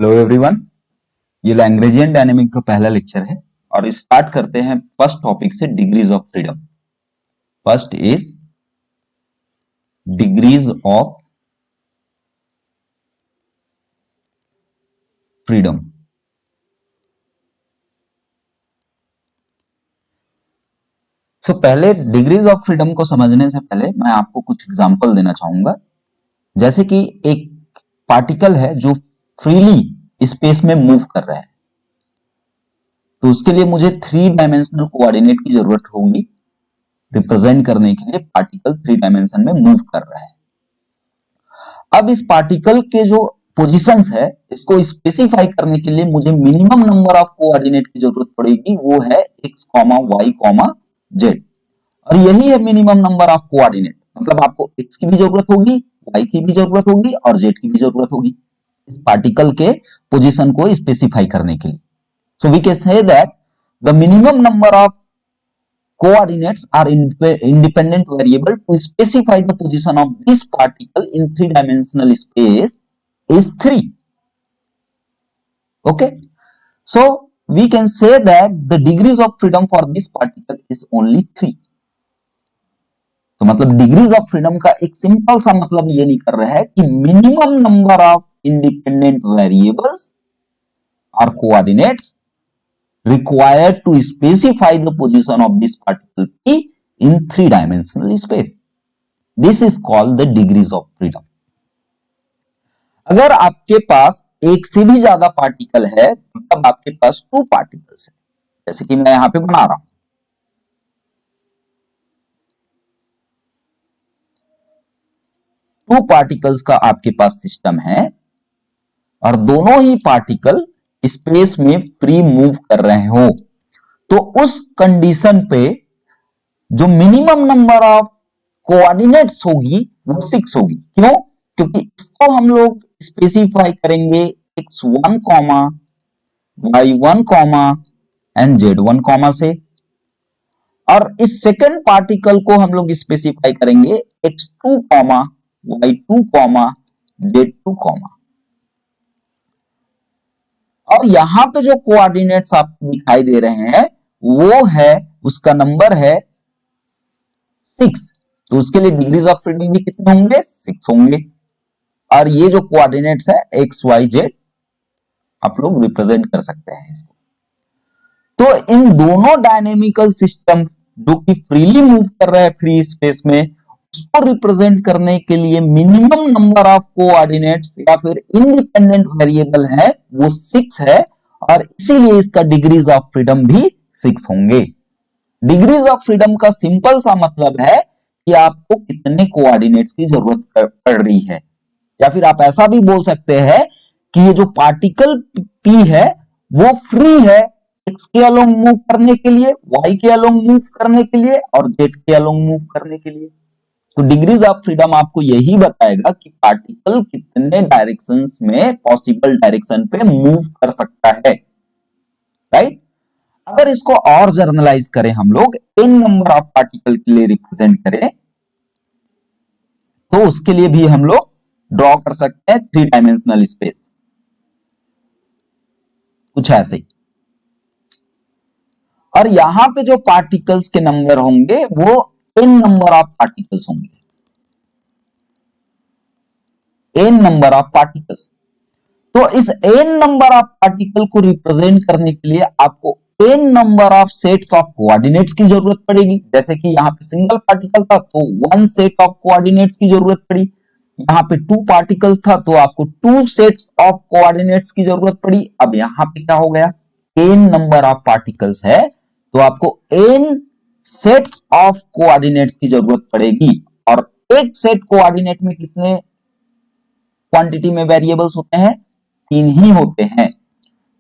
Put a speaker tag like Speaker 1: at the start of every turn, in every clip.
Speaker 1: Hello everyone, ये Lagrangian dynamic का पहला लेक्चर है और स्टार्ट करते हैं फर्स्ट टॉपिक से, degrees of freedom. First is degrees of freedom. पहले डिग्रीज ऑफ फ्रीडम को समझने से पहले मैं आपको कुछ एग्जांपल देना चाहूंगा। जैसे कि एक पार्टिकल है जो फ्रीली स्पेस में मूव कर रहा है, तो उसके लिए मुझे 3 डायमेंशनल कोऑर्डिनेट की जरूरत होगी रिप्रेजेंट करने के लिए पार्टिकल 3 डायमेंशन में मूव कर रहा है। अब इस पार्टिकल के जो पोजीशंस है, इसको स्पेसिफाई करने के लिए मुझे मिनिमम नंबर ऑफ कोऑर्डिनेट की जरूरत पड़ेगी, वो है x, y, z। और यही है मिनिमम नंबर ऑफ कोऑर्डिनेट। मतलब आपको x की भी जरूरत होगी, y की भी जरूरत होगी और z की भी जरूरत होगी इस पार्टिकल के पोजीशन को स्पेसिफाई करने के लिए। So we can say that the minimum number of coordinates are independent variable to specify the position of this particle in 3 dimensional space is 3. Okay, so we can say that the degrees of freedom for this particle is only 3. तो मतलब degrees of freedom का एक simple सा मतलब ये नहीं कर रहा है कि minimum number of independent variables और coordinates required to specify the position of this particle P in 3 dimensional space. This is called the degrees of freedom. अगर आपके पास एक से भी ज्यादा पार्टिकल है, मतलब आपके पास 2 पार्टिकल्स है, जैसे कि मैं यहां पे बना रहा हूं, टू पार्टिकल्स का आपके पास सिस्टम है और दोनों ही पार्टिकल स्पेस में फ्री मूव कर रहे हो, तो उस कंडीशन पे जो मिनिमम नंबर ऑफ कोऑर्डिनेट्स होगी वो 6 होगी। क्यों? क्योंकि इसको हम लोग स्पेसिफाई करेंगे x1, y1, एंड z1 से, और इस सेकंड पार्टिकल को हम लोग स्पेसिफाई करेंगे x2, y2, z2। और यहां पे जो कोऑर्डिनेट्स आपको दिखाई दे रहे हैं वो है, उसका नंबर है 6। तो उसके लिए डिग्रीज ऑफ फ्रीडम भी कितने होंगे? 6 होंगे। और ये जो कोऑर्डिनेट्स है एक्स वाई जेड, आप लोग रिप्रेजेंट कर सकते हैं इसको। तो इन दोनों डायनेमिकल सिस्टम जो कि फ्रीली मूव कर रहा है फ्री स्पेस में, उसको रिप्रेजेंट करने के लिए मिनिमम नंबर ऑफ कोऑर्डिनेट्स या फिर इंडिपेंडेंट वेरिएबल है वो 6 है, और इसीलिए इसका डिग्रीज ऑफ फ्रीडम भी 6 होंगे। डिग्रीज ऑफ फ्रीडम का सिंपल सा मतलब है कि आपको कितने कोऑर्डिनेट्स की जरूरत पड़ रही है, या फिर आप ऐसा भी बोल सकते हैं कि ये जो पार्टिकल P है वो फ्री है x के अलोंग मूव करने के लिए, y के अलोंग मूव करने के लिए और z के अलोंग मूव करने के लिए। तो डिग्रीज ऑफ फ्रीडम आपको यही बताएगा कि पार्टिकल कितने डायरेक्शंस में पॉसिबल डायरेक्शन पे मूव कर सकता है, राइट। अगर इसको और जर्नलाइज करें, हम लोग n नंबर ऑफ पार्टिकल के लिए रिप्रेजेंट करें, तो उसके लिए भी हम लोग ड्रॉ कर सकते हैं 3 डायमेंशनल स्पेस, कुछ ऐसे ही। और यहां पे जो पार्टिकल्स के नंबर होंगे वो n नंबर ऑफ पार्टिकल्स होंगे, n नंबर ऑफ पार्टिकल्स। तो इस n नंबर ऑफ पार्टिकल को रिप्रेजेंट करने के लिए आपको n number of sets of coordinates की जरूरत पड़ेगी। जैसे कि यहाँ पे सिंगल पार्टिकल था तो 1 सेट ऑफ कोऑर्डिनेट्स की जरूरत पड़ी, यहाँ पे 2 पार्टिकल्स था तो आपको 2 सेट्स ऑफ कोऑर्डिनेट्स की जरूरत पड़ी। अब यहाँ पे क्या हो गया, n नंबर ऑफ पार्टिकल्स है तो आपको n सेट्स ऑफ कोऑर्डिनेट्स की जरूरत पड़ेगी, और एक सेट कोऑर्डिनेट में कितने क्वांटिटी में वेरिएबल्स होते हैं? 3 ही होते हैं।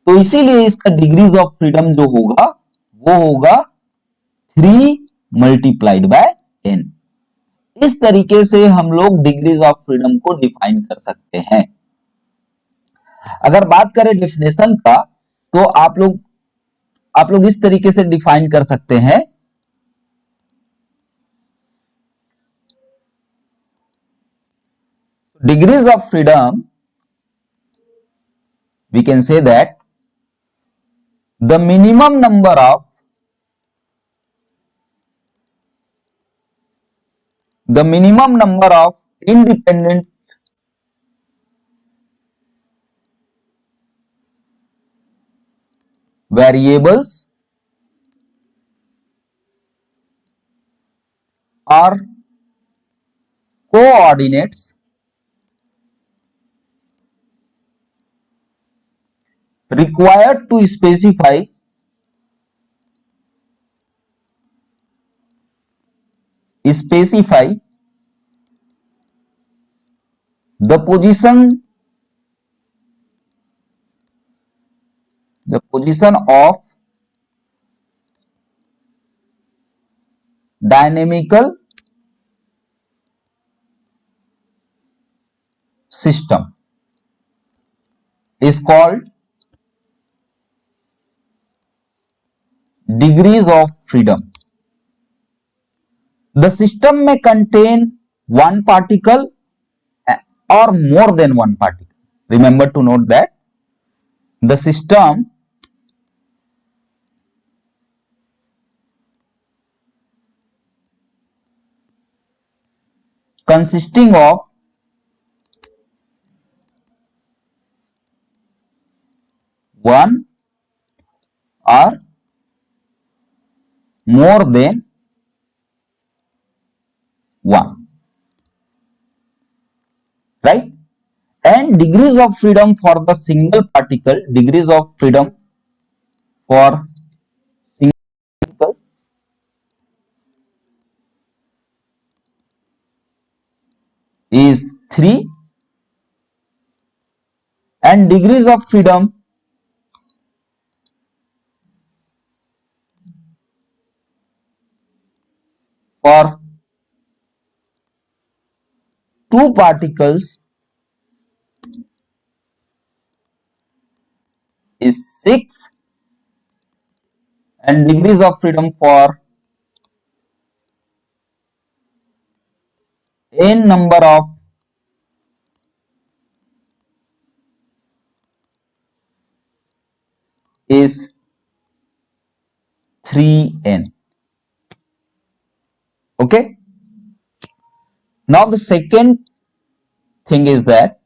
Speaker 1: तो इसीलिए इसका डिग्रीज ऑफ फ्रीडम जो होगा वो होगा 3 मल्टीप्लाइड बाय n। इस तरीके से हम लोग डिग्रीज ऑफ फ्रीडम को डिफाइन कर सकते हैं। अगर बात करें डेफिनेशन का, तो आप लोग इस तरीके से डिफाइन कर सकते हैं, degrees of freedom we can say that the minimum number of independent variables or coordinates required to specify the position of dynamical system is called degrees of freedom. The system may contain one particle or more than one particle. Remember to note that the system consisting of one or more than one, right? And degrees of freedom for the single particle, degrees of freedom for single particle is 3, and degrees of freedom for two particles is 6, and degrees of freedom for n number of is 3n. Okay. Now the second thing is that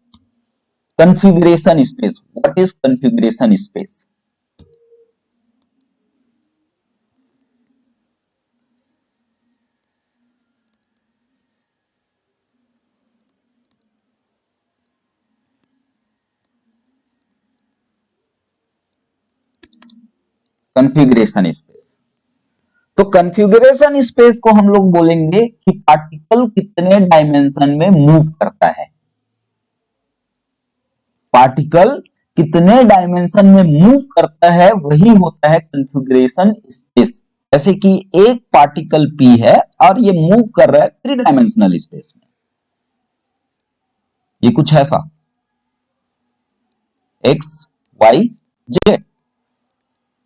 Speaker 1: configuration space. What is configuration space? Configuration space, तो configuration space को हम लोग बोलेंगे कि particle कितने dimension में move करता है, पार्टिकल कितने डायमेंशन में मूव करता है वही होता है कॉन्फ़िगरेशन स्पेस। जैसे कि एक पार्टिकल P है और ये मूव कर रहा है 3 डायमेंशनल स्पेस में, ये कुछ ऐसा x y z,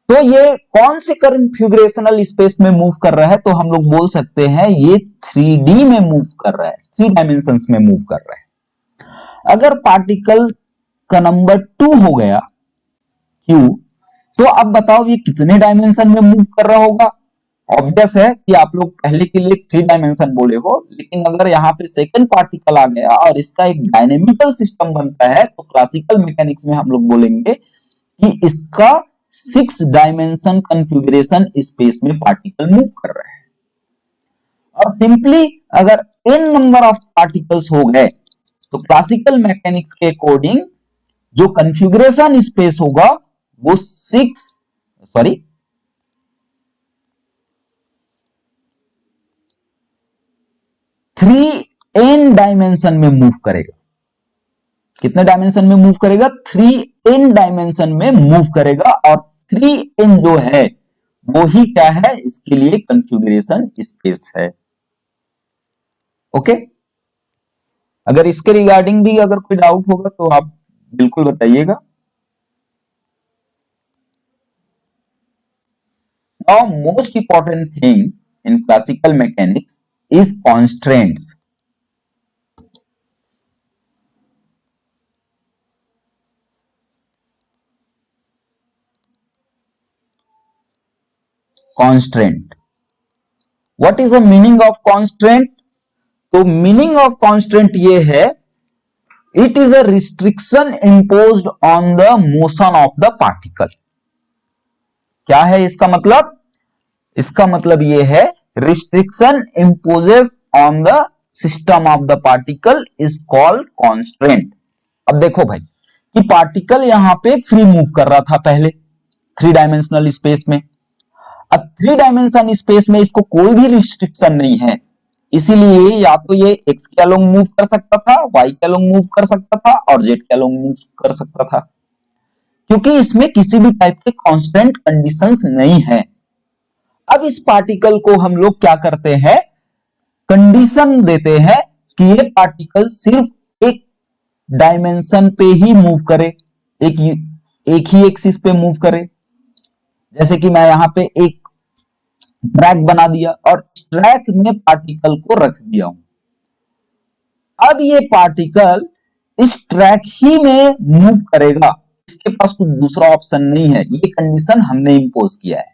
Speaker 1: तो ये कौन से कॉन्फ़िगरेशनल स्पेस में मूव कर रहा है, तो हम लोग बोल सकते हैं ये 3D में मूव कर रहा है, 3 डायमेंशंस में मूव कर रहा है। अगर पार्टिकल का नंबर 2 हो गया Q, तो अब बताओ ये कितने डायमेंशन में मूव कर रहा होगा। ऑब्वियस है कि आप लोग पहले के लिए 3 डायमेंशन बोले हो, लेकिन अगर यहाँ पे सेकंड पार्टिकल आ गया और इसका एक डायनेमिकल सिस्टम बनता है तो क्लासिकल मैकेनिक्स में हम लोग बोलेंगे कि इसका 6 डायमेंशन कॉन्फ़िगरेशन स्पेस में पार्टिकल मूव कर रहा है। और सिंपली अगर n नंबर ऑफ पार्टिकल्स हो गए तो क्लासिकल मैकेनिक्स के अकॉर्डिंग जो कॉन्फ़िगरेशन स्पेस होगा वो 3n डायमेंशन में मूव करेगा। कितने डायमेंशन में मूव करेगा? 3n डायमेंशन में मूव करेगा, और 3n जो है वो ही क्या है, इसके लिए कॉन्फ़िगरेशन स्पेस है। ओके, अगर इसके रिगार्डिंग भी अगर कोई डाउट होगा तो आप बिल्कुल बताइएगा। Now most important thing in classical mechanics is constraints. Constant. What is the meaning of constant? तो मीनिंग ऑफ कांस्टेंट ये है, it is a restriction imposed on the motion of the particle. क्या है इसका मतलब? इसका मतलब ये है, restriction imposes on the system of the particle is called constant. अब देखो भाई कि पार्टिकल यहां पे फ्री मूव कर रहा था पहले 3 डायमेंशनल स्पेस में। अब 3 डायमेंशन स्पेस में इसको कोई भी रिस्ट्रिक्शन नहीं है, इसीलिए या तो ये एक्स के अलोंग मूव कर सकता था, वाई के अलोंग मूव कर सकता था और जेड के अलोंग मूव कर सकता था, क्योंकि इसमें किसी भी टाइप के कांस्टेंट कंडीशंस नहीं है। अब इस पार्टिकल को हम लोग क्या करते हैं, कंडीशन देते हैं कि ये पार्टिकल सिर्फ एक डायमेंशन पे ही मूव करे, एक ही एक्सिस पे मूव करे। जैसे कि मैं यहां पे एक ट्रैक बना दिया और ट्रैक में पार्टिकल को रख दिया हूं। अब ये पार्टिकल इस ट्रैक ही में मूव करेगा, इसके पास कुछ दूसरा ऑप्शन नहीं है, ये कंडीशन हमने इंपोज किया है।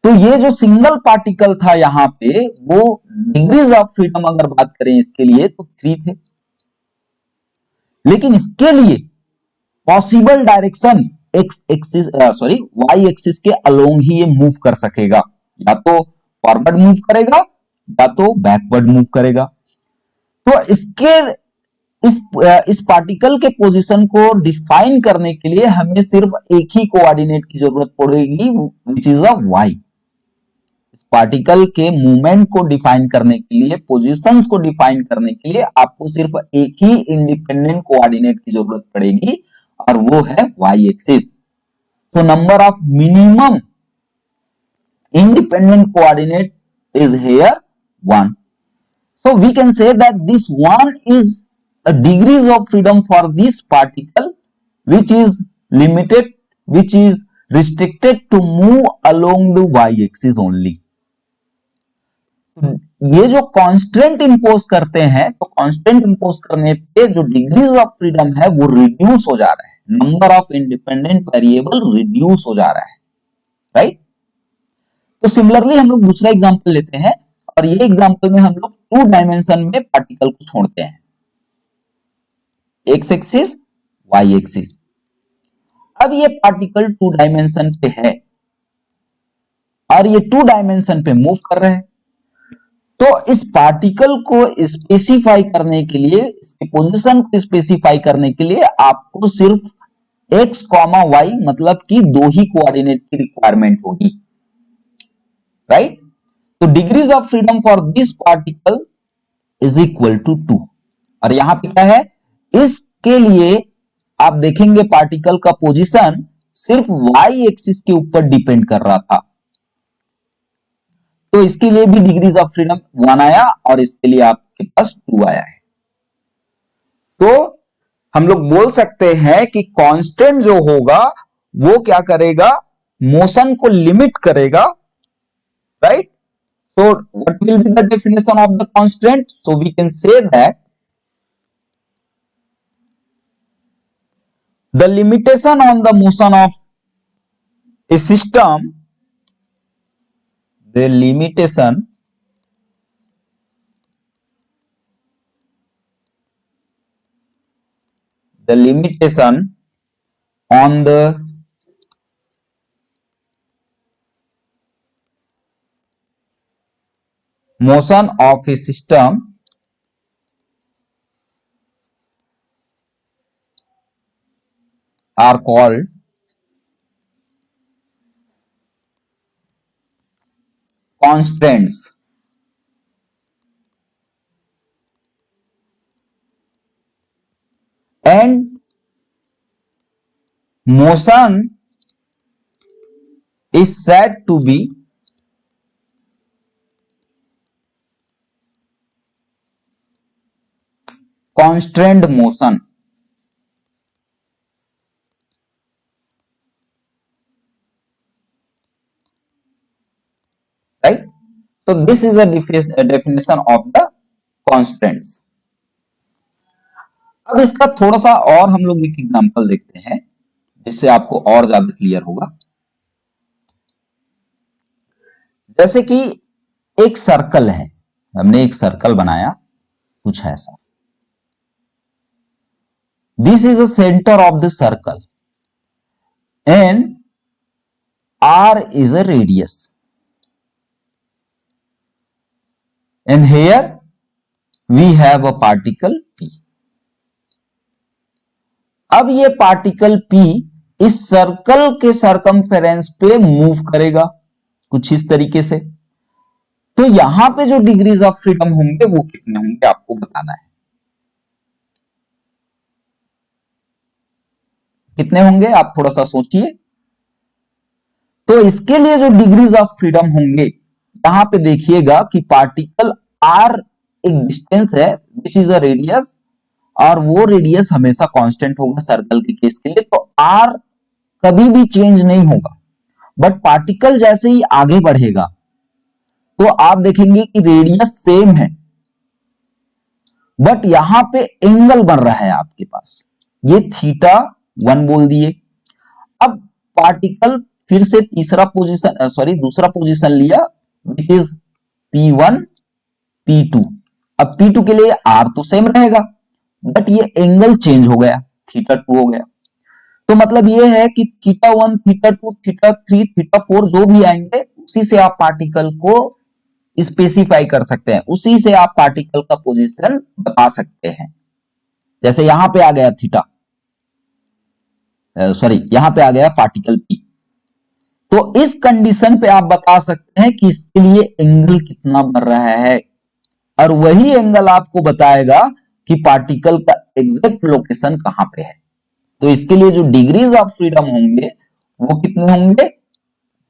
Speaker 1: तो ये जो सिंगल पार्टिकल था यहां पे, वो डिग्रीज ऑफ फ्रीडम अगर बात करें इसके लिए तो 3 थे, लेकिन इसके लिए possible direction X axis Y axis के अलोंग ही ये मूव कर सकेगा, या तो फॉरवर्ड मूव करेगा या तो बैकवर्ड मूव करेगा। तो इसके इस पार्टिकल के पोजीशन को डिफाइन करने के लिए हमें सिर्फ एक ही कोऑर्डिनेट की जरूरत पड़ेगी, विच इज अ वाई। इस पार्टिकल के मूवमेंट को डिफाइन करने के लिए, पोजीशंस को डिफाइन करने के लिए आपको सिर्फ एक ही इंडिपेंडेंट कोऑर्डिनेट की जरूरत पड़ेगी और वो है Y axis. So number of minimum independent coordinate is here 1. So we can say that this 1 is a degrees of freedom for this particle which is limited, which is restricted to move along the y axis only. ये जो constant impose करते हैं, तो constant impose करने पे जो degrees of freedom है वो रिड्यूस हो जा रहा है, number of independent variable reduce हो जा रहा है, राइट? तो सिमिलरली हम लोग दूसरा एग्जांपल लेते हैं और ये एग्जांपल में हम लोग 2 डायमेंशन में पार्टिकल को छोड़ते हैं, एक्स एक्सिस वाई एक्सिस। अब ये पार्टिकल 2 डायमेंशन पे है और ये 2 डायमेंशन पे मूव कर रहे हैं, तो इस पार्टिकल को स्पेसिफाई करने के लिए, इसके पोजीशन को स्पेसिफाई करने के लिए आपको सिर्फ एक्स कॉमा वाई मतलब कि 2 ही कोऑर्डिनेट की रिक्वायरमेंट होगी, राइट? तो degrees of freedom for this particle is equal to 2। और यहां पे क्या है, इसके लिए आप देखेंगे पार्टिकल का पोजीशन सिर्फ वाई एक्सिस के ऊपर डिपेंड कर रहा था, तो इसके लिए भी डिग्रीज ऑफ फ्रीडम 1 आया और इसके लिए आपके पास 2 आया है। तो हम लोग बोल सकते हैं कि कांस्टेंट जो होगा वो क्या करेगा, मोशन को लिमिट करेगा, right? So what will be the definition of the constant? So we can say that the limitation on the motion of a system, the limitation on the motion of a system are called constants. And motion is said to be constant motion, right? So this is a definition of the constants. अब इसका थोड़ा सा और हम लोग एक example देखते हैं जिससे आपको और ज्यादा क्लियर होगा। जैसे कि एक सर्कल है, हमने एक सर्कल बनाया कुछ ऐसा, this is the centre of the circle and R is a radius and here we have a particle P. अब ये पार्टिकल P इस सर्कल के सरकमफेरेंस पे मूव करेगा कुछ इस तरीके से। तो यहां पे जो डिग्रीज ऑफ फ्रीडम होंगे वो कितने होंगे आपको बताना है। कितने होंगे आप थोड़ा सा सोचिए। तो इसके लिए जो डिग्रीज ऑफ फ्रीडम होंगे, यहां पे देखिएगा कि पार्टिकल R एक डिस्टेंस है विच इज अ रेडियस, और वो रेडियस हमेशा कांस्टेंट होगा सर्कल के केस के लिए, तो R कभी भी चेंज नहीं होगा। बट पार्टिकल जैसे ही आगे बढ़ेगा तो आप देखेंगे कि रेडियस सेम है, बट यहां पे एंगल बन रहा है आपके पास, ये θ1 बोल दिए। अब पार्टिकल फिर से दूसरा पोजीशन लिया विच इज P1 P2। अब P2 के लिए R तो सेम रहेगा, बट ये एंगल चेंज हो गया, θ2 हो गया। तो मतलब ये है कि θ1 θ2 θ3 θ4 जो भी आएंगे उसी से आप पार्टिकल को स्पेसिफाई कर सकते हैं, उसी से आप पार्टिकल का पोजीशन बता सकते हैं। जैसे यहां पे आ गया यहां पे आ गया पार्टिकल P, तो इस कंडीशन पे आप बता सकते हैं कि इसके लिए एंगल कितना बन रहा है, और वही एंगल आपको बताएगा कि पार्टिकल का एग्जैक्ट लोकेशन कहां पे है। तो इसके लिए जो डिग्रीज ऑफ फ्रीडम होंगे वो कितने होंगे,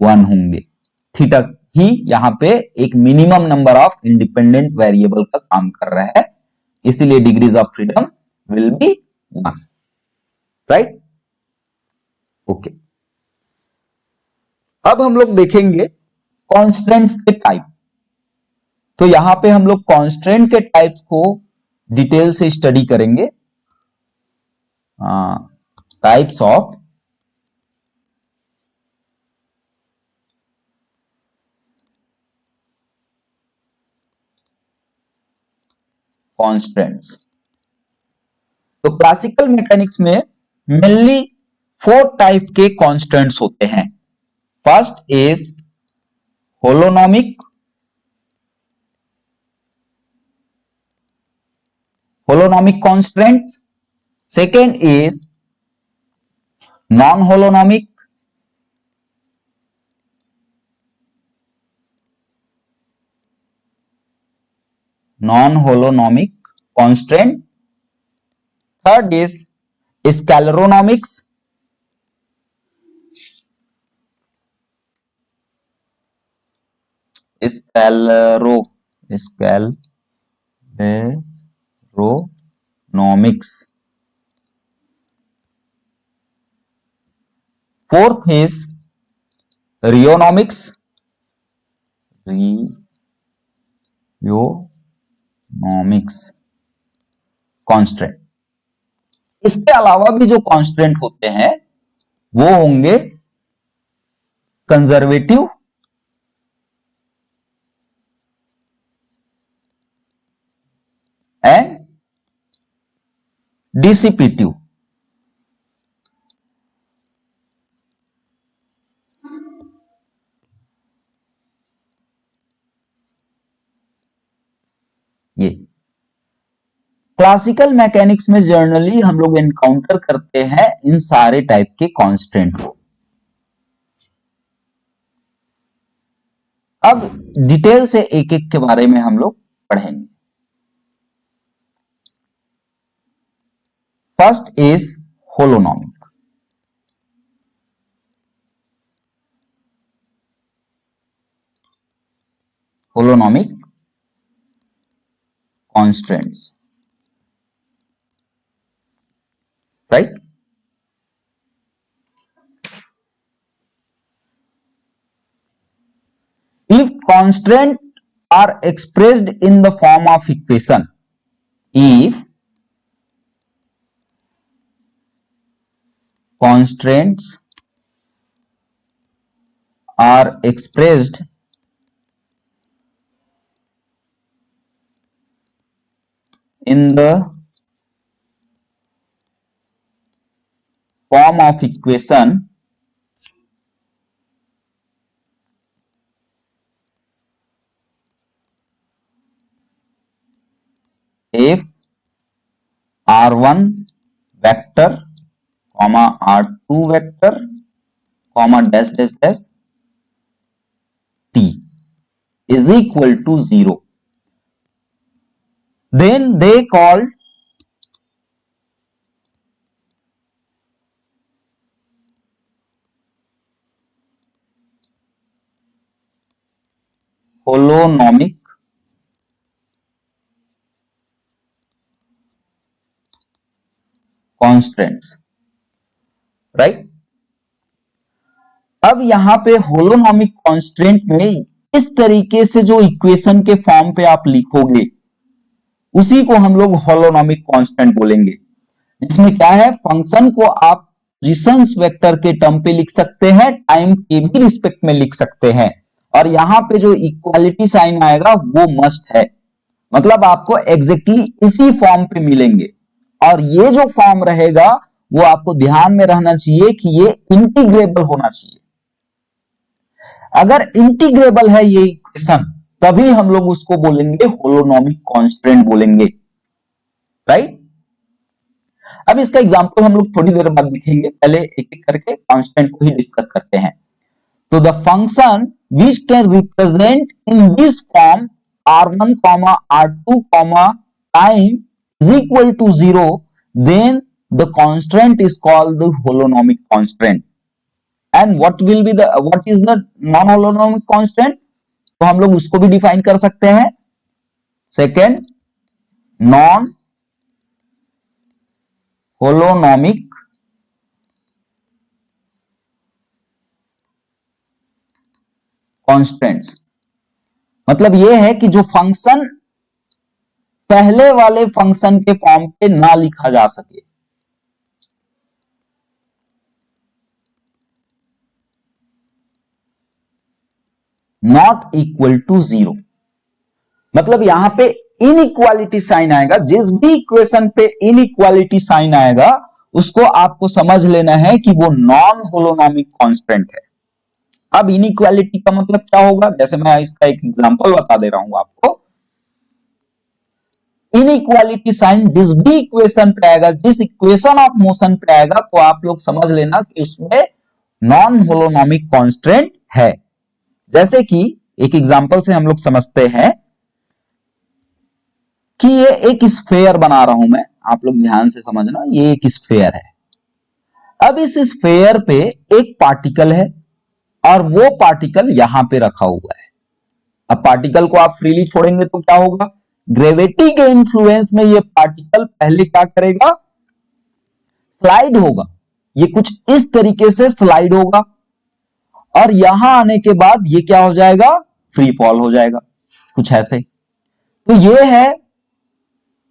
Speaker 1: 1 होंगे। थीटा ही यहां पे एक minimum number of independent variable का काम कर रहा है, इसीलिए degrees of freedom will be 1, right. Okay, अब हम लोग देखेंगे कॉन्स्टेंट्स के टाइप। तो यहां पे हम लोग कॉन्स्टेंट के टाइप्स को डिटेल से स्टडी करेंगे। Types of constants. तो क्लासिकल मैकेनिक्स में मेनली 4 टाइप के कॉन्स्टेंट्स होते हैं। First is holonomic constant, second is non holonomic, constant, third is scleronomics, scleronomics, fourth is rheonomics, constant. इसके अलावा भी जो कांस्टेंट होते हैं वो होंगे कंजर्वेटिव, एंड डिसिपेटिव। ये क्लासिकल मैकेनिक्स में जर्नली हम लोग एनकाउंटर करते हैं इन सारे टाइप के कांस्टेंट को। अब डिटेल से एक एक के बारे में हम लोग पढ़ेंगे। First is holonomic. Holonomic constants, right? If constraints are expressed in the form of equation, if constraints are expressed in the form of equation if r1 vector comma r2 vector comma dash dash dash t is equal to 0, then they called holonomic constants, right. अब यहां पे होलोनॉमिक constant में इस तरीके से जो equation के form पे आप लिखोगे उसी को हम लोग होलोनॉमिक कांस्टेंट बोलेंगे, जिसमें क्या है, फंक्शन को आप पोजीशन वेक्टर के टर्म पे लिख सकते हैं, टाइम के भी रिस्पेक्ट में लिख सकते हैं, और यहां पे जो इक्वालिटी साइन आएगा वो मस्ट है, मतलब आपको एग्जैक्टली इसी फॉर्म पे मिलेंगे। और ये जो फॉर्म रहेगा वो आपको ध्यान में रहना चाहिए कि ये इंटीग्रेबल होना चाहिए। अगर इंटीग्रेबल है ये इक्वेशन तभी हम लोग उसको बोलेंगे होलोनॉमिक कांस्टेंट बोलेंगे, राइट। अब इसका एग्जांपल हम लोग थोड़ी देर बाद दिखेंगे, पहले एक एक करके कांस्टेंट को ही डिस्कस करते हैं। तो the function which can represent in this form r1 r2 time is equal to 0, then the constant is called the holonomic constant. And what is the non-holonomic constant? तो हम लोग उसको भी डिफाइन कर सकते हैं। सेकेंड, नॉन होलोनॉमिक कॉन्स्टेंट्स, मतलब यह है कि जो फंक्शन पहले वाले फंक्शन के फॉर्म पे ना लिखा जा सके। नॉट इक्वल टू 0, मतलब यहां पे इनइक्वालिटी साइन आएगा, जिस भी इक्वेशन पे इनइक्वालिटी साइन आएगा उसको आपको समझ लेना है कि वो नॉन होलोनॉमिक कांस्टेंट है। अब इनइक्वालिटी का मतलब क्या होगा, जैसे मैं इसका एक एग्जांपल बता दे रहा हूं आपको। इनइक्वालिटी साइन जिस भी इक्वेशन पे आएगा, जिस इक्वेशन ऑफ मोशन पे आएगा, तो आप लोग समझ लेना कि उसमें नॉन होलोनॉमिक कांस्टेंट है। जैसे कि एक एग्जांपल से हम लोग समझते हैं कि ये एक स्फेयर बना रहा हूं मैं, आप लोग ध्यान से समझना, ये एक स्फेयर है। अब इस स्फेयर पे एक पार्टिकल है और वो पार्टिकल यहां पे रखा हुआ है। अब पार्टिकल को आप फ्रीली छोड़ेंगे तो क्या होगा, ग्रेविटी के इन्फ्लुएंस में ये पार्टिकल पहले क्या करेगा, स्लाइड होगा। ये कुछ इस तरीके से स्लाइड होगा और यहां आने के बाद ये क्या हो जाएगा, फ्री फॉल हो जाएगा, कुछ ऐसे। तो ये है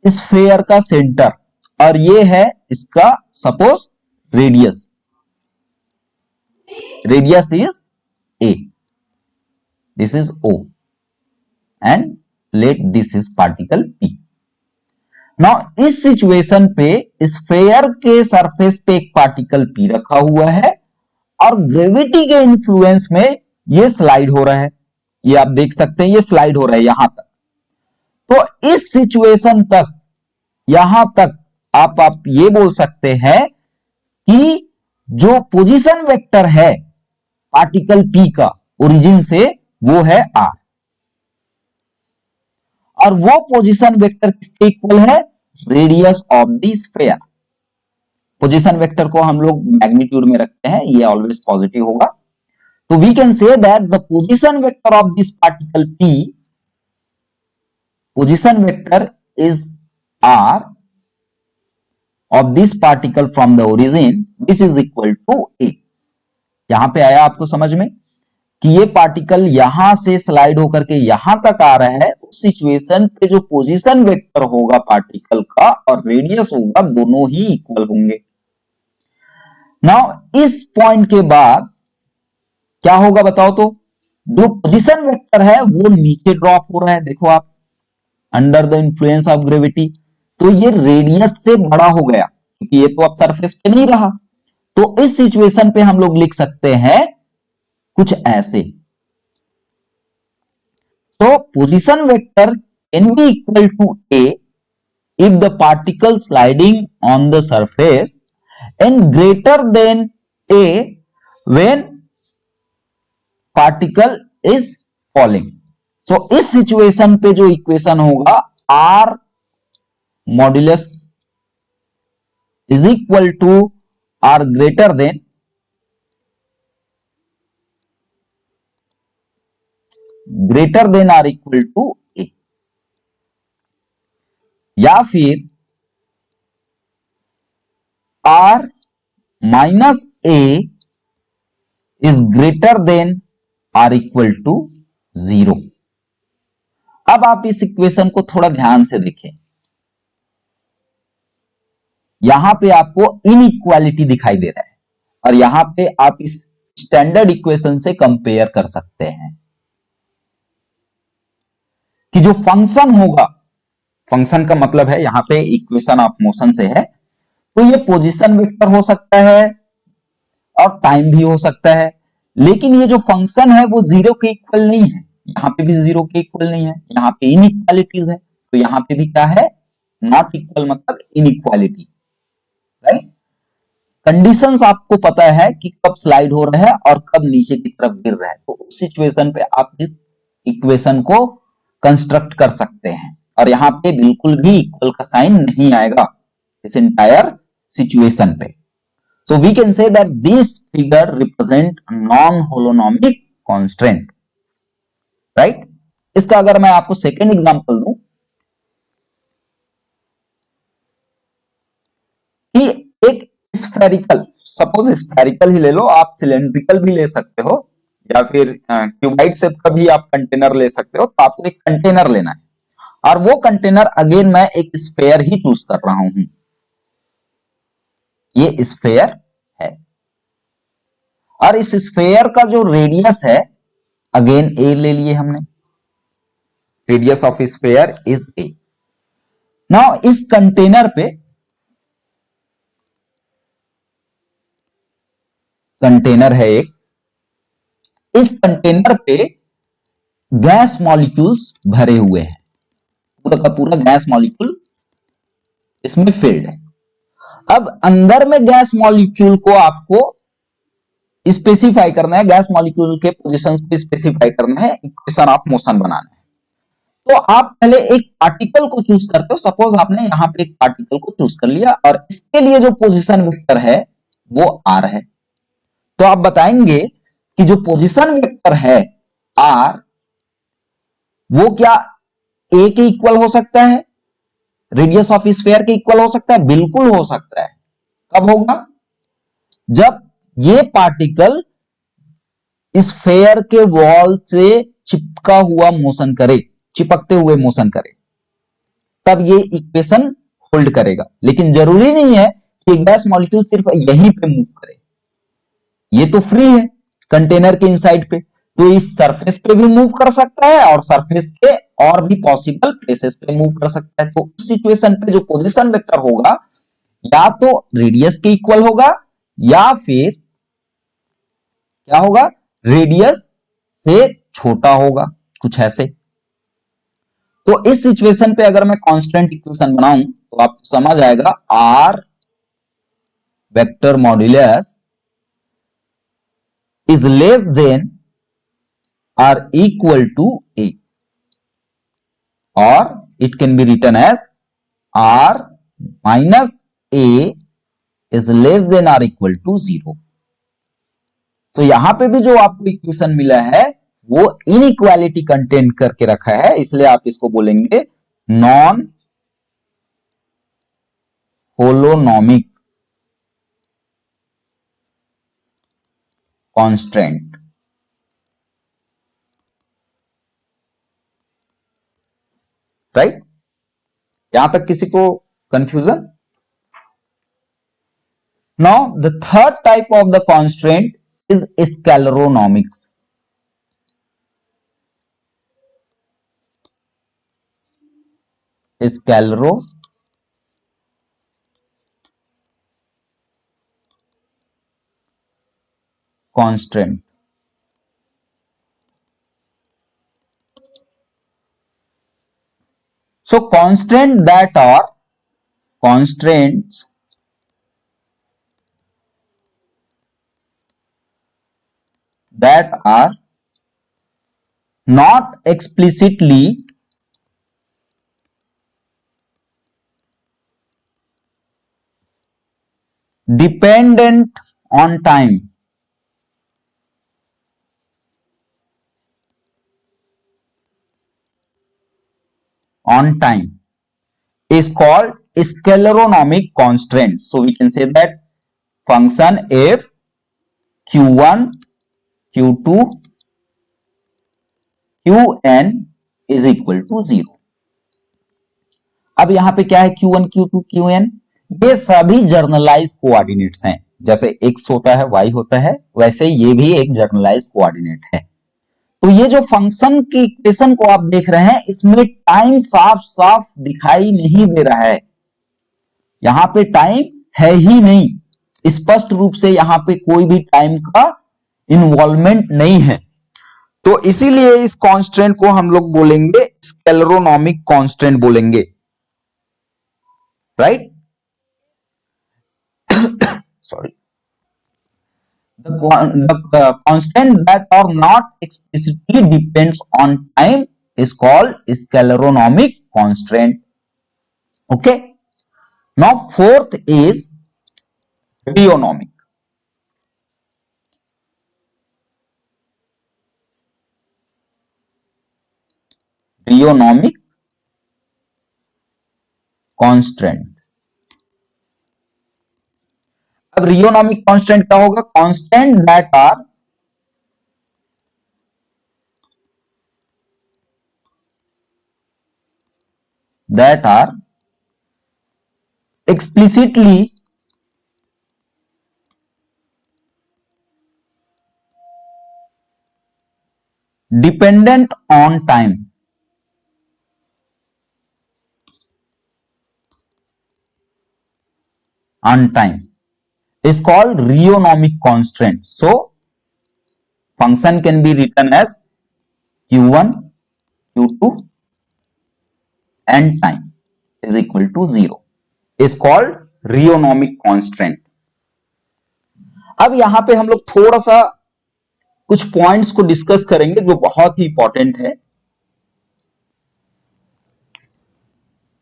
Speaker 1: स्फेयर का सेंटर और ये है इसका suppose radius, radius is a, this is o and let this is particle p। Now इस सिचुएशन पे स्फेयर के सरफेस पे एक पार्टिकल p रखा हुआ है और ग्रेविटी के इन्फ्लुएंस में ये स्लाइड हो रहा है, ये आप देख सकते हैं, ये स्लाइड हो रहा है यहां तक। तो इस सिचुएशन तक, यहां तक आप ये बोल सकते हैं कि जो पोजीशन वेक्टर है पार्टिकल p का ओरिजिन से वो है r, और वो पोजीशन वेक्टर किसके इक्वल है, radius of the sphere. Position vector को हम लोग मैग्नीट्यूड में रखते हैं, ये ऑलवेज पॉजिटिव होगा। तो we can say that the position vector of this particle p, position vector is r of this particle from the origin which is equal to a। यहां पे आया आपको समझ में कि ये पार्टिकल यहां से स्लाइड होकर के यहां तक आ रहा है, उस सिचुएशन पे जो पोजीशन वेक्टर होगा पार्टिकल का और रेडियस होगा, दोनों ही इक्वल होंगे। नाउ इस पॉइंट के बाद क्या होगा बताओ तो, जो पोजीशन वेक्टर है वो नीचे ड्रॉप हो रहा है, देखो आप, under the influence of gravity. तो ये रेडियस से बड़ा हो गया क्योंकि ये तो अब सरफेस पे नहीं रहा। तो इस सिचुएशन पे हम लोग लिख सकते हैं कुछ ऐसे। तो position vector can be equal to A if the particle sliding on the surface and greater than a when particle is falling। so इस सिचुएशन पे जो इक्वेशन होगा r modulus is equal to r greater than r equal to a, या फिर r minus a is greater than or equal to 0। अब आप इस equation को थोड़ा ध्यान से देखें, यहां पे आपको इनइक्वालिटी दिखाई दे रहा है और यहां पे आप इस स्टैंडर्ड इक्वेशन से कंपेयर कर सकते हैं कि जो फंक्शन होगा, फंक्शन का मतलब है यहां पे इक्वेशन ऑफ मोशन से है, तो ये पोजीशन वेक्टर हो सकता है और टाइम भी हो सकता है, लेकिन ये जो फंक्शन है वो जीरो के इक्वल नहीं है, यहां पे भी जीरो के इक्वल नहीं है, यहां पे इनइक्वालिटीज है, तो यहां पे भी क्या है, नॉट इक्वल मतलब इनइक्वालिटी, राइट। कंडीशंस आपको पता है कि कब स्लाइड हो रहा है और कब नीचे की तरफ गिर रहा है, तो उस सिचुएशन पे आप इस इक्वेशन को कंस्ट्रक्ट कर सकते हैं और यहां पे बिल्कुल भी इक्वल का साइन नहीं आएगा इस एंटायर सिचुएशन पे। So we can say that this figure represent non-holonomic constraint, right? इसका अगर मैं आपको सेकेंड एग्जांपल दूं कि एक स्फेरिकल, सपोज स्फेरिकल ही ले लो, आप सिलेंड्रिकल भी ले सकते हो या फिर क्यूबाइड शेप का भी आप कंटेनर ले सकते हो, तो आपको एक कंटेनर लेना है और वो कंटेनर अगेन मैं एक स्फेयर ही चूज कर रहा हूं, ये स्फेयर है और इस स्फेयर का जो रेडियस है अगेन ए ले लिए हमने, radius of sphere is a. Now इस कंटेनर पे, कंटेनर है एक, इस कंटेनर पे गैस मॉलिक्यूल्स भरे हुए हैं, पूरा का पूरा गैस मॉलिक्यूल इसमें फिल्ड है। अब अंदर में गैस मॉलिक्यूल को आपको स्पेसिफाई करना है, गैस मॉलिक्यूल के पोजीशंस को स्पेसिफाई करना है, इक्वेशन ऑफ मोशन बनाना है। तो आप पहले एक पार्टिकल को चूज करते हो, सपोज आपने यहां पे एक पार्टिकल को चूज कर लिया और इसके लिए जो पोजीशन वेक्टर है वो आर है, तो आप बताएंगे कि जो पोजीशन वेक्टर है आर वो क्या ए के इक्वल हो सकता है, रेडियस ऑफ स्फीयर के इक्वल हो सकता है, बिल्कुल हो सकता है। कब होगा, जब ये पार्टिकल स्फीयर के वॉल से चिपका हुआ मोशन करे, चिपकते हुए मोशन करे, तब ये इक्वेशन होल्ड करेगा। लेकिन जरूरी नहीं है कि गैस मॉलिक्यूल सिर्फ यहीं पे मूव करे, ये तो फ्री है कंटेनर के इनसाइड पे, तो इस सरफेस पे भी मूव कर सकता है और सरफेस के और भी पॉसिबल प्लेसेस पे मूव कर सकता है। तो उस सिचुएशन पे जो पोजीशन वेक्टर होगा या तो रेडियस के इक्वल होगा या फिर क्या होगा, रेडियस से छोटा होगा, कुछ ऐसे। तो इस सिचुएशन पे अगर मैं कांस्टेंट इक्वेशन बनाऊं तो आपको समझ आएगा R vector modulus is less than or equal to A, or it can be written as R minus A is less than or equal to 0। तो यहां पे भी जो आपको इक्वेशन मिला है वो इनइक्वालिटी कंटेन करके रखा है, इसलिए आप इसको बोलेंगे नॉन होलोनोमिक कांस्टेंट, राइट। यहां तक किसी को confusion? Now the third type of the constant is scleronomics. Scleronomics constant. So constants that are not explicitly dependent on time is called scaleronomic constant. So we can say that function f q1 q2 qn is equal to 0. अब यहां पे क्या है q1 q2 qn, ये सभी generalized coordinates हैं। जैसे x होता है y होता है, वैसे ये भी एक जर्नलाइज कोऑर्डिनेट है। तो ये जो फंक्शन की इक्वेशन को आप देख रहे हैं, इसमें टाइम साफ साफ दिखाई नहीं दे रहा है। यहां पे टाइम है ही नहीं, स्पष्ट रूप से यहां पे कोई भी टाइम का इन्वॉल्वमेंट नहीं है। तो इसीलिए इस कांस्टेंट को हम लोग बोलेंगे स्केलेरोनॉमिक कांस्टेंट बोलेंगे, right? Sorry. The constant that are not explicitly depends on time is called scaleronomic constant. Okay. Now fourth is rheonomic. Rheonomic constant. अब rheonomic constant क्या होगा? Constant that are explicitly dependent on time. Is called rheonomic constant. So function can be written as q1 q2 and time is equal to 0 is called rheonomic constant. अब यहां पे हम लोग थोड़ा सा कुछ पॉइंट्स को डिस्कस करेंगे जो बहुत ही इंपॉर्टेंट है।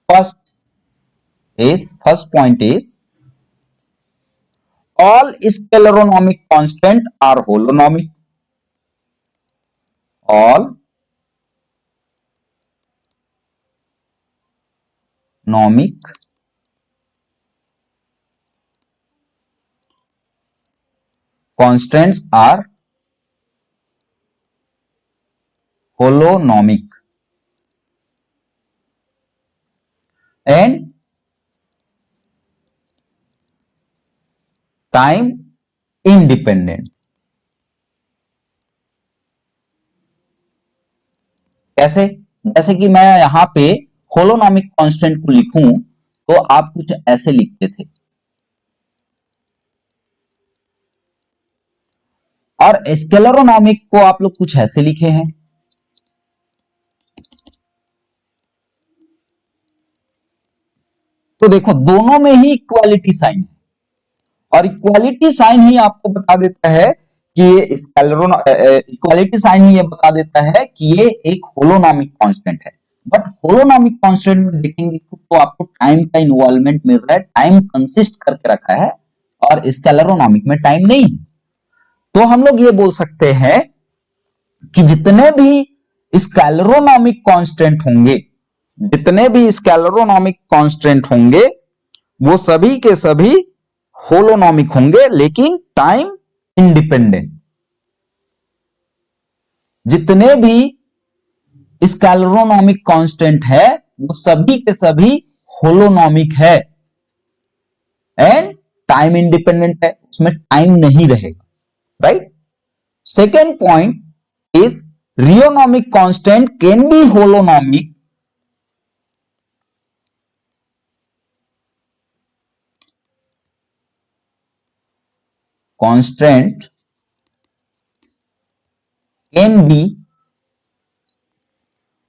Speaker 1: First point is all scaleronomic constant are holonomic. All nomic constants are holonomic and time independent. कैसे? जैसे कि मैं यहां पे होलोनॉमिक कांस्टेंट को लिखूं तो आप कुछ ऐसे लिखते थे और स्केलेरोनॉमिक को आप लोग कुछ ऐसे लिखे हैं। तो देखो दोनों में ही इक्वालिटी साइन है और इक्वालिटी साइन ही आपको बता देता है कि ये इक्वालिटी साइन ही ये बता देता है कि ये एक होलोनॉमिक कांस्टेंट है। बट होलोनॉमिक कांस्टेंट में देखेंगे तो आपको टाइम का इन्वॉल्वमेंट मिल रहा है, टाइम कंसिस्ट करके रखा है और स्केलेरोनॉमिक में टाइम नहीं। तो हम लोग ये बोल सकते हैं कि जितने भी स्केलेरोनॉमिक कांस्टेंट होंगे, जितने भी स्केलेरोनॉमिक कांस्टेंट होंगे वो सभी के सभी होलोनॉमिक होंगे लेकिन टाइम इंडिपेंडेंट। जितने भी स्केलेरोनॉमिक कांस्टेंट है वो सभी के सभी होलोनॉमिक है एंड टाइम इंडिपेंडेंट है, उसमें टाइम नहीं रहेगा, right? Second point is rheonomic constant can be holonomic constant can be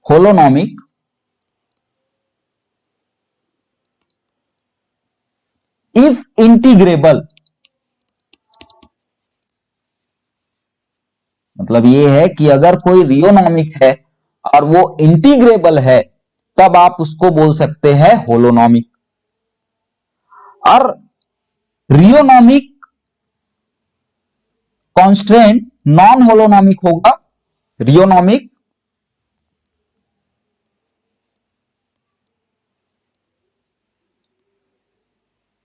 Speaker 1: holonomic if integrable. मतलब ये है कि अगर कोई रियोनॉमिक है और वो इंटीग्रेबल है तब आप उसको बोल सकते हैं होलोनॉमिक। और रियोनॉमिक कांस्टेंट नॉन होलोनॉमिक होगा। Rheonomic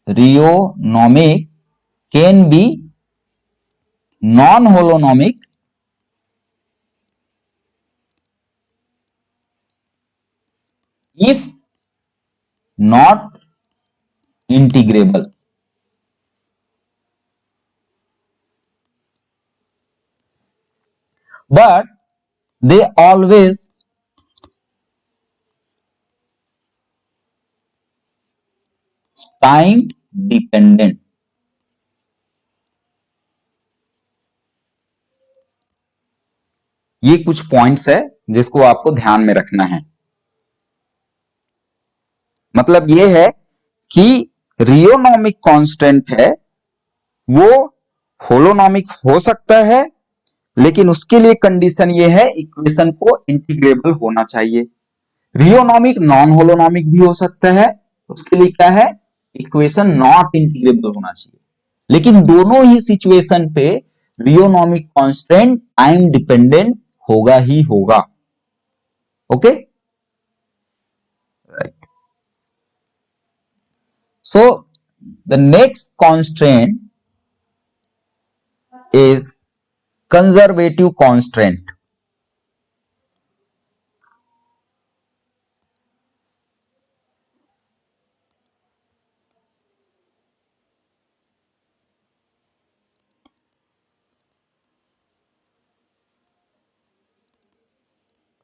Speaker 1: rheonomic can be non holonomic if not integrable। but they always time dependent। ये कुछ पॉइंट्स है जिसको आपको ध्यान में रखना है। मतलब ये है कि रियोनॉमिक कांस्टेंट है वो होलोनॉमिक हो सकता है, लेकिन उसके लिए कंडीशन ये है इक्वेशन को इंटीग्रेबल होना चाहिए। रियोनॉमिक नॉन होलोनॉमिक भी हो सकता है, उसके लिए क्या है, इक्वेशन नॉट इंटीग्रेबल होना चाहिए। लेकिन दोनों ही सिचुएशन पे रियोनॉमिक कांस्टेंट टाइम डिपेंडेंट होगा ही होगा। Okay, right. So the next constant is conservative constant.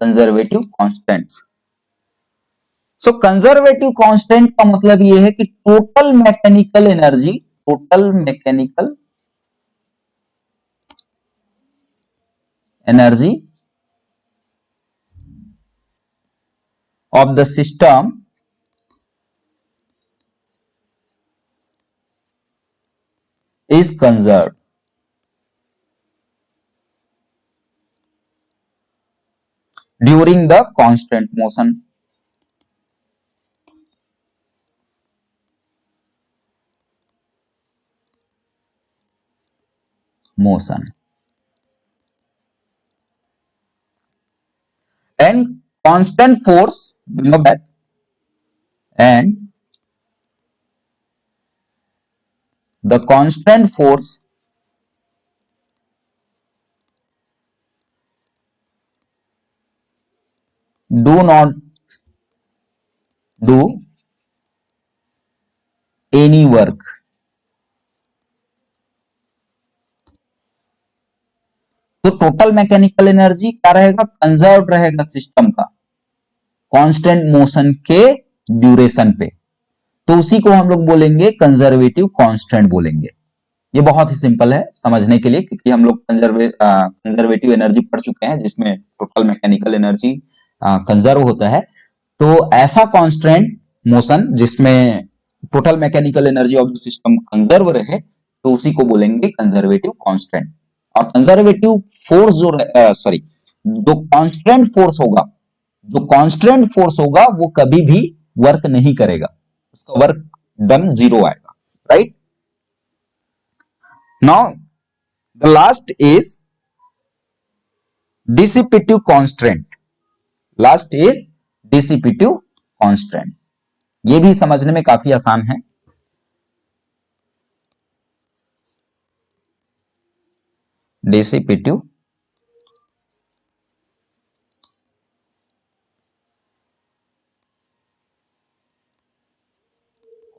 Speaker 1: Conservative constants. So conservative constant का मतलब यह है कि total mechanical energy of the system is conserved during the constant motion। And constant force, you know that, and the constant force do not do any work। तो total mechanical energy क्या रहेगा, conserve रहेगा system का constant motion के duration पे। तो उसी को हम लोग बोलेंगे कंजर्वेटिव कांस्टेंट बोलेंगे। ये बहुत ही सिंपल है समझने के लिए, क्योंकि हम लोग कंजर्वेटिव एनर्जी पढ़ चुके हैं जिसमें टोटल मैकेनिकल एनर्जी कंजर्व होता है। तो ऐसा कांस्टेंट मोशन जिसमें total mechanical energy of the system conserve रहे, तो उसी को बोलेंगे कंजर्वेटिव कांस्टेंट। और कंजर्वेटिव फोर्स जो कांस्टेंट फोर्स होगा, वो कभी भी वर्क नहीं करेगा, उसका वर्क डन जीरो आएगा। Right, now the last is dissipative constant. Last is dissipative constant. ये भी समझने में काफी आसान है। Dissipative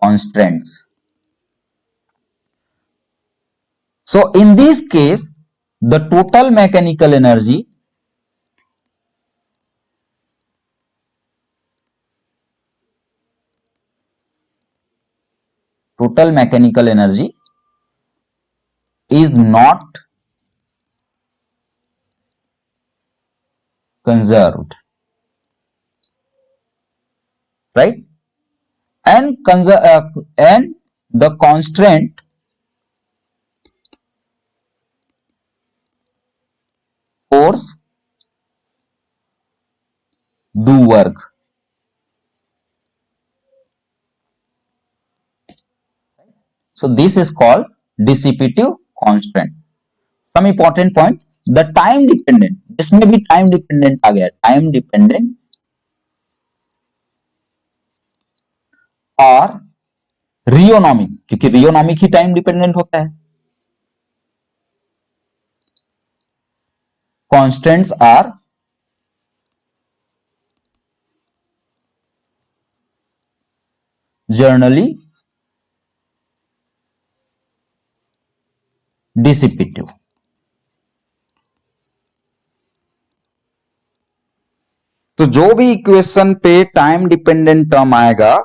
Speaker 1: constants. So in this case, the total mechanical energy is not conserved, right? And the constraint force do work. So this is called dissipative constraint. Some important point, the time dependent, इसमें भी time dependent आ गया, time dependent और रियोनॉमिक, क्योंकि रियोनॉमिक ही time dependent होता है. Constants are generally dissipative. तो जो भी इक्वेशन पे टाइम डिपेंडेंट टर्म आएगा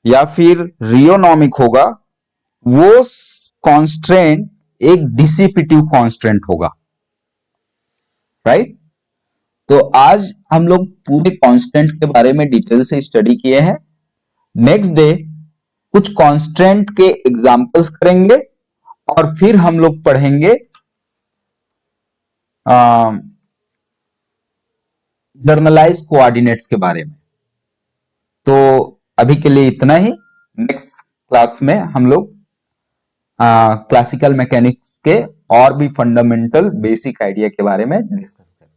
Speaker 1: या फिर रियोनॉमिक होगा, वो कांस्टेंट एक डिसिपिटिव कांस्टेंट होगा, राइट? तो आज हम लोग पूरे कांस्टेंट के बारे में डिटेल से स्टडी किए हैं. नेक्स्ट डे कुछ कांस्टेंट के एग्जांपल्स करेंगे और फिर हम लोग पढ़ेंगे जर्नलाइज कोऑर्डिनेट्स के बारे में. तो अभी के लिए इतना ही. नेक्स्ट क्लास में हम लोग क्लासिकल मैकेनिक्स के और भी फंडामेंटल बेसिक आइडिया के बारे में डिस्कस करेंगे.